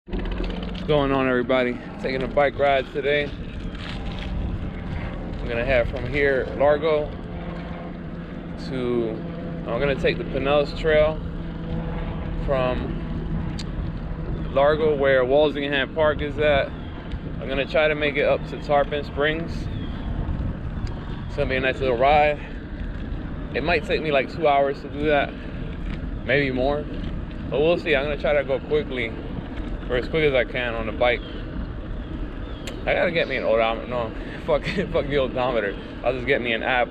What's going on, everybody? Taking a bike ride today. I'm gonna head from here, Largo, to I'm gonna take the Pinellas Trail from Largo, where Walsingham Park is at. I'm gonna try to make it up to Tarpon Springs. It's gonna be a nice little ride. It might take me like 2 hours to do that, maybe more, but we'll see. I'm gonna try to go quickly, or as quick as I can on the bike. I gotta get me an odometer. No, fuck the odometer. I'll just get me an app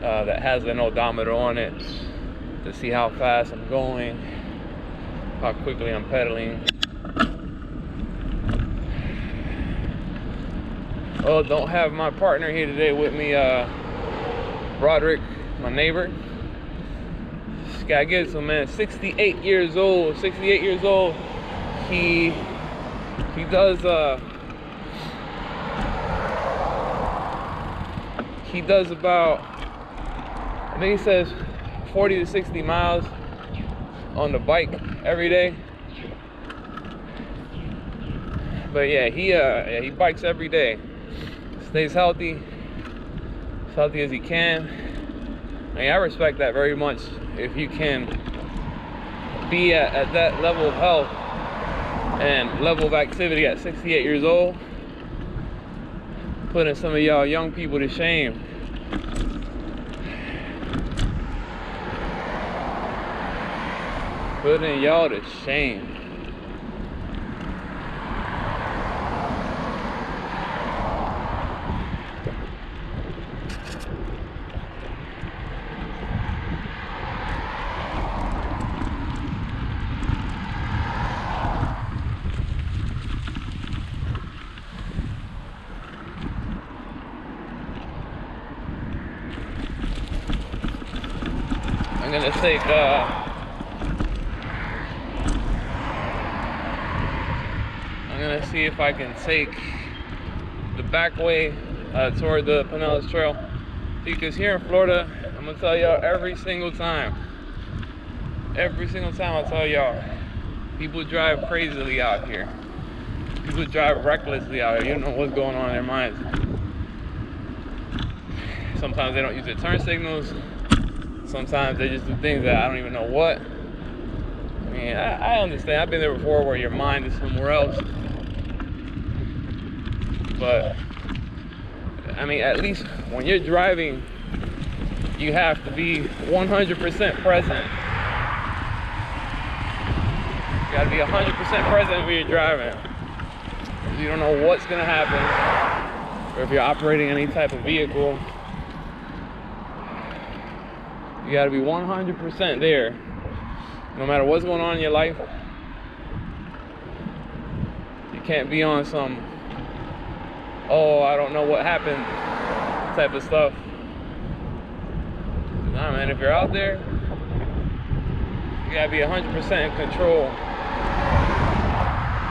that has an odometer on it to see how fast I'm going, how quickly I'm pedaling. Oh, don't have my partner here today with me, Roderick, my neighbor. This guy gets him, man. 68 years old. 68 years old. He does about, I think he says 40 to 60 miles on the bike every day. But yeah, he bikes every day. Stays healthy, as healthy as he can. I mean, I respect that very much. If you can be at that level of health and level of activity at 68 years old, putting some of y'all young people to shame. Putting y'all to shame. I'm gonna take I'm gonna see if I can take the back way toward the Pinellas Trail. Because here in Florida, I'm gonna tell y'all every single time I tell y'all, people drive crazily out here. People drive recklessly out here. You don't know what's going on in their minds. Sometimes they don't use their turn signals. Sometimes they just do things that I don't even know what. I mean, I understand. I've been there before where your mind is somewhere else. But, I mean, at least when you're driving, you have to be 100% present. You gotta be 100% present when you're driving. You don't know what's gonna happen, or if you're operating any type of vehicle. You gotta be 100% there, no matter what's going on in your life. You can't be on some, oh, I don't know what happened type of stuff. Nah, man, if you're out there, you gotta be 100% in control.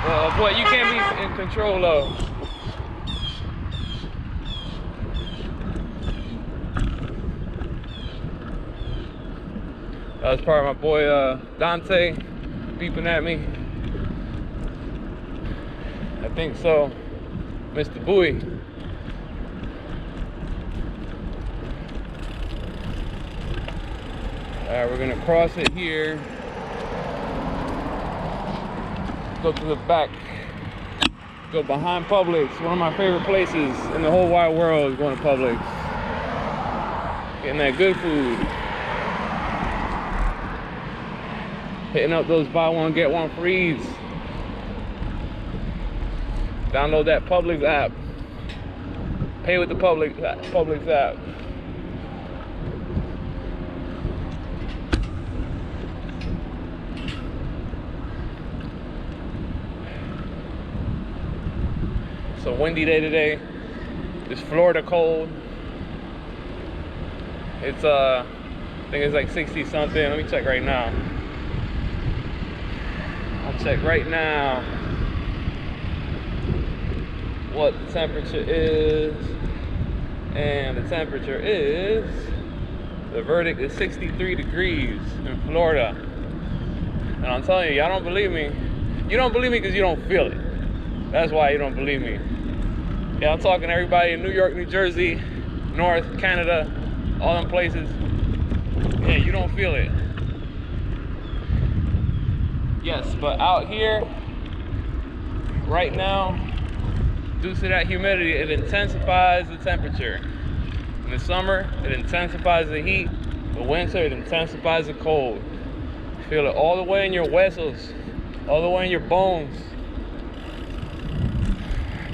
Well, of what you can't be in control of. That was part of my boy Dante beeping at me. I think so. Mr. Bowie. Alright, we're gonna cross it here. Go to the back. Go behind Publix. One of my favorite places in the whole wide world is going to Publix. Getting that good food. Hitting up those buy one get one frees. Download that Publix app. Pay with the Publix app. It's a windy day today. It's Florida cold. It's I think it's like 60 something. Let me check right now. I'll check right now what the temperature is. And the temperature is, the verdict is 63 degrees in Florida. And I'm telling you, y'all don't believe me. You don't believe me because you don't feel it. That's why you don't believe me. Yeah, I'm talking to everybody in New York, New Jersey, North, Canada, all them places. Yeah, you don't feel it. Yes, but out here, right now, due to that humidity, it intensifies the temperature. In the summer, it intensifies the heat. In the winter, it intensifies the cold. You feel it all the way in your vessels, all the way in your bones.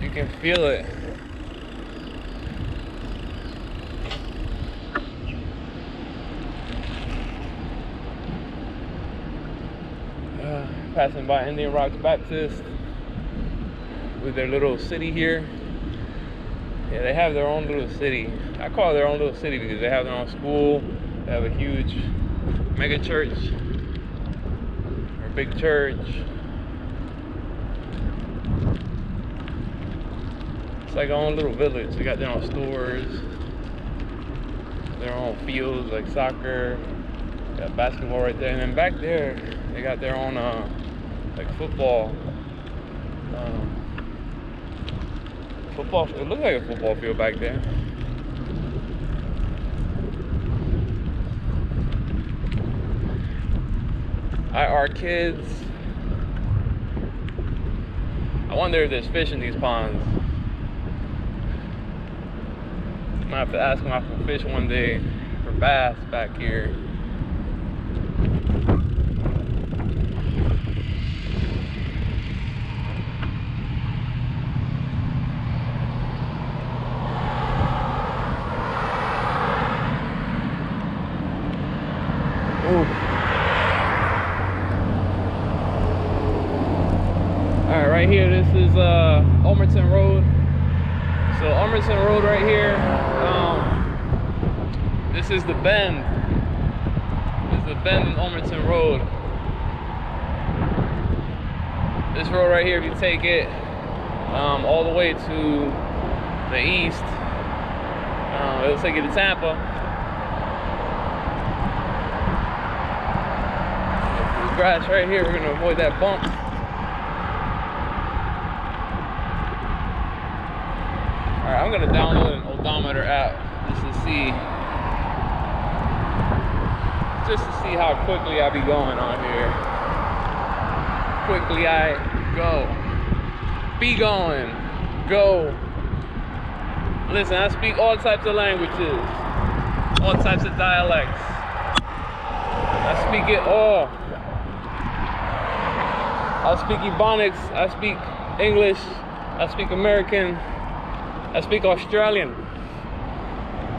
You can feel it. Passing by Indian Rocks Baptist with their little city here. Yeah, they have their own little city. I call it their own little city because they have their own school. They have a huge mega church or big church. It's like their own little village. They got their own stores, their own fields like soccer. They got basketball right there, and then back there they got their own like football. Football. It looks like a football field back there. Our kids. I wonder if there's fish in these ponds. I might have to ask them if I can fish one day for bass back here. Alright, right here, this is Ulmerton Road. So Ulmerton Road right here, this is the bend. This is the bend in Ulmerton Road. This road right here, if you take it all the way to the east, it'll take you to Tampa. This grass right here, we're gonna avoid that bump. Alright, I'm gonna download an odometer app just to see how quickly I be going on here. Quickly I go. Be going. Go. Listen, I speak all types of languages, all types of dialects. I speak it all. I speak Ebonics, I speak English, I speak American, I speak Australian.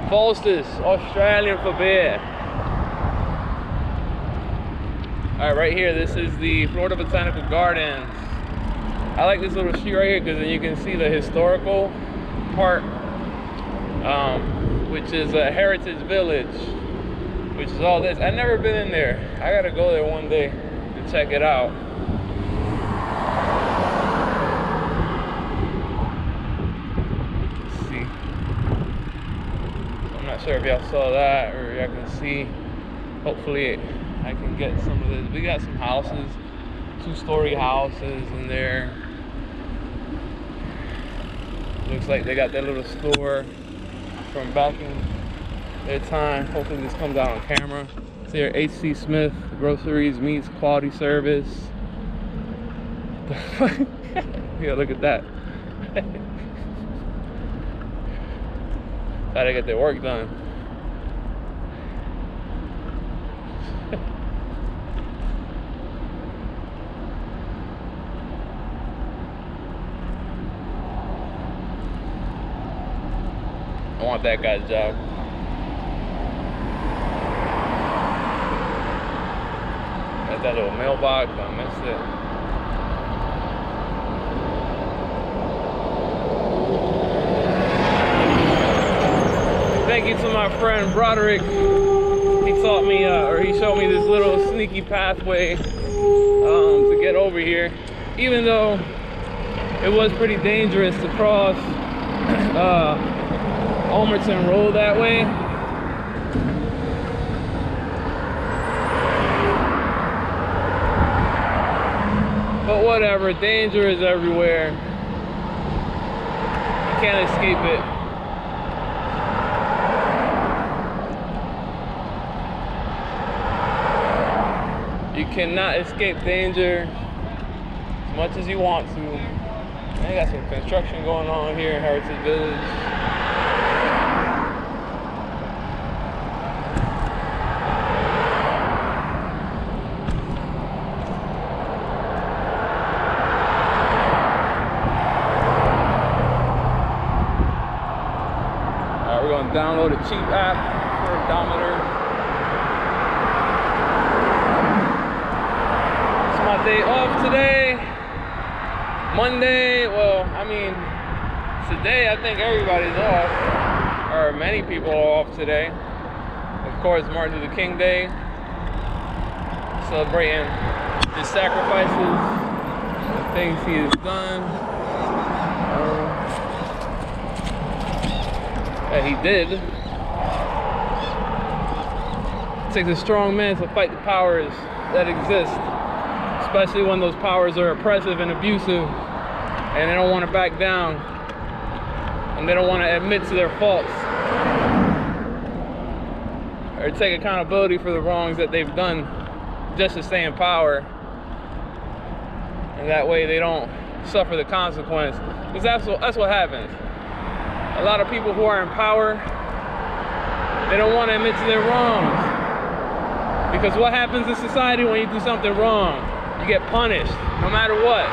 Foster's, Australian for beer. Alright, right here, this is the Florida Botanical Gardens. I like this little street right here because then you can see the historical part, which is a heritage village, which is all this. I've never been in there. I gotta go there one day to check it out. Let's see. I'm not sure if y'all saw that or y'all can see. Hopefully I can get some of this. We got some houses, 2-story houses in there. Looks like they got that little store from back in their time. Hopefully this comes out on camera. It's here, H.C. Smith Groceries, Meats, Quality Service. Yeah, look at that. Gotta get their work done. I want that guy's job. Got that little mailbox, I missed it. Thank you to my friend Broderick. He taught me, or he showed me this little sneaky pathway to get over here. Even though it was pretty dangerous to cross Ulmerton Road that way. But whatever, danger is everywhere. You can't escape it. You cannot escape danger as much as you want to. I got some construction going on here in Heritage Village. Alright, we're going to download a cheap app for odometer. My day off today, Monday. Well, I mean, today I think everybody's off, or many people are off today. Of course, Martin Luther King Day, celebrating his sacrifices, the things he has done, that he did. It takes a strong man to fight the powers that exist. Especially when those powers are oppressive and abusive and they don't want to back down and they don't want to admit to their faults or take accountability for the wrongs that they've done just to stay in power, and that way they don't suffer the consequence. Because that's what happens. A lot of people who are in power, they don't want to admit to their wrongs, because what happens in society when you do something wrong? You get punished, no matter what.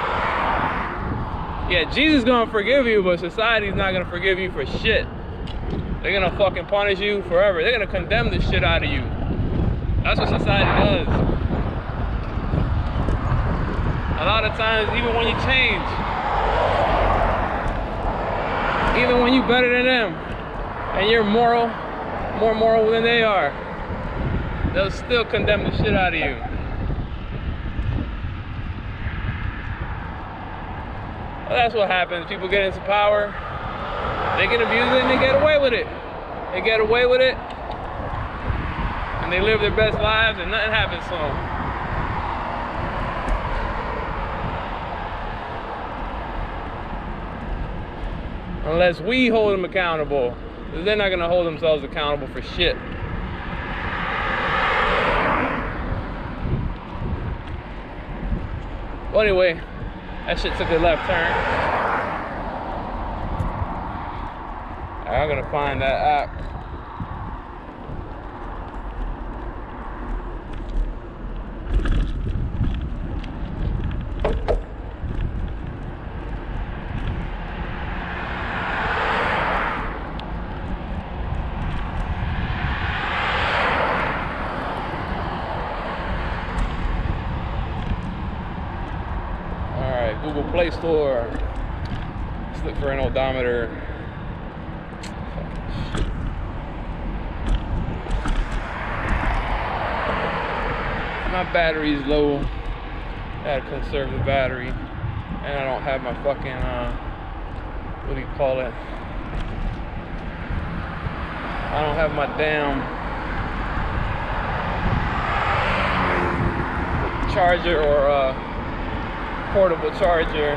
Yeah, Jesus is gonna forgive you, but society's not gonna forgive you for shit. They're gonna fucking punish you forever. They're gonna condemn the shit out of you. That's what society does. A lot of times, even when you change, even when you're better than them, and you're more moral than they are, they'll still condemn the shit out of you. Well, that's what happens. People get into power, they can abuse it, and they get away with it. They get away with it, and they live their best lives, and nothing happens to them. Unless we hold them accountable, because they're not going to hold themselves accountable for shit. Well, anyway, that shit took a left turn. I'm gonna find that app. Google Play Store. Let's look for an odometer. My battery's low. I gotta conserve the battery. And I don't have my fucking, what do you call it? I don't have my damn charger or portable charger.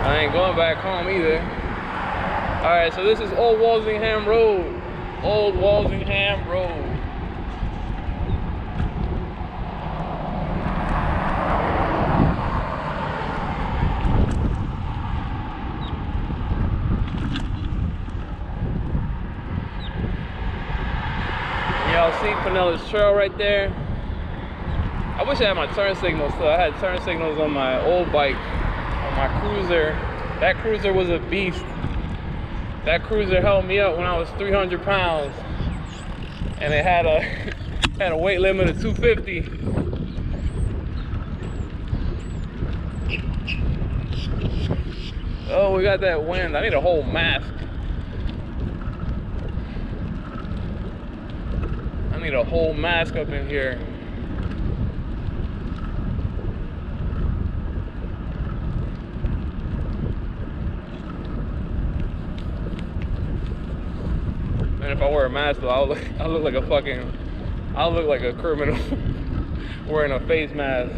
I ain't going back home either. Alright, so this is Old Walsingham Road. Old Walsingham Road. Y'all see Pinellas Trail right there? I wish I had my turn signals still. I had turn signals on my old bike, on my cruiser. That cruiser was a beast. That cruiser held me up when I was 300 pounds. And it had a weight limit of 250. Oh, we got that wind. I need a whole mask. I need a whole mask up in here. And if I wear a mask though, I'll look like a fucking, I look like a criminal wearing a face mask.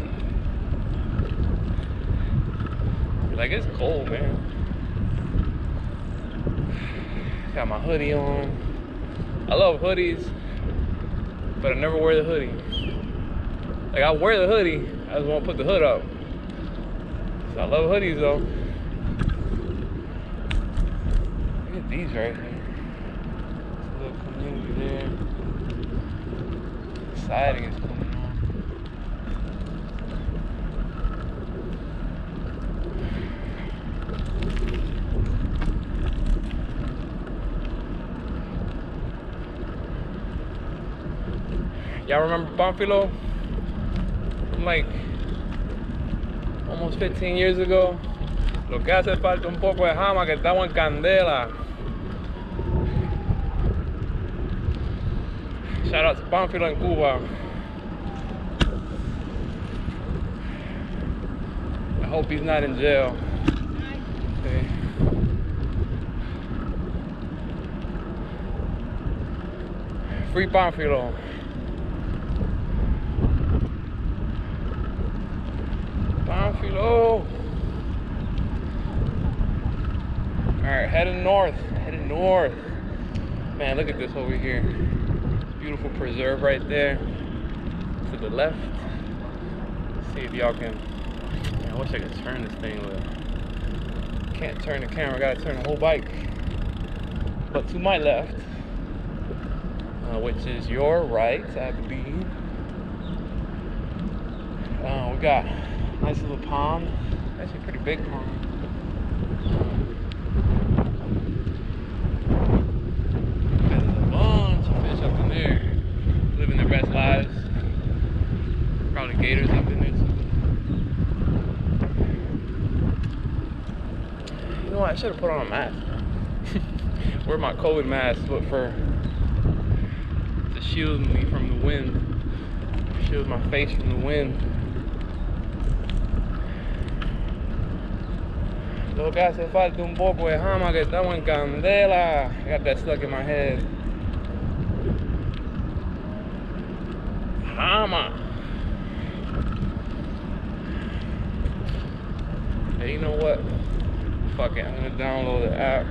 Like, it's cold, man. Got my hoodie on. I love hoodies, but I never wear the hoodie. Like, I wear the hoodie, I just won't put the hood up. So I love hoodies though. Look at these right here. Little community there. Siding is coming on. Y'all remember Pánfilo? From like almost 15 years ago. Lo que hace falta un poco de jama, que estamos en candela. Shout out to Pánfilo en Cuba. I hope he's not in jail. Okay. Free Pánfilo. Pánfilo. Alright, heading north. Man, look at this over here. Beautiful preserve right there. To the left. Let's see if y'all can. Man, I wish I could turn this thing, but can't turn the camera, gotta turn the whole bike. But to my left, which is your right, I believe. We got a nice little pond. Actually a pretty big pond. There's a bunch of fish up in there, living their best lives. Probably gators up in there too. You know what? I should have put on a mask. Wear my COVID mask, but to shield me from the wind, shield my face from the wind. Lo que hace falta un poco de jama, que estamos en candela. I got that stuck in my head. Jama. Hey, you know what? Fuck it, I'm gonna download the app.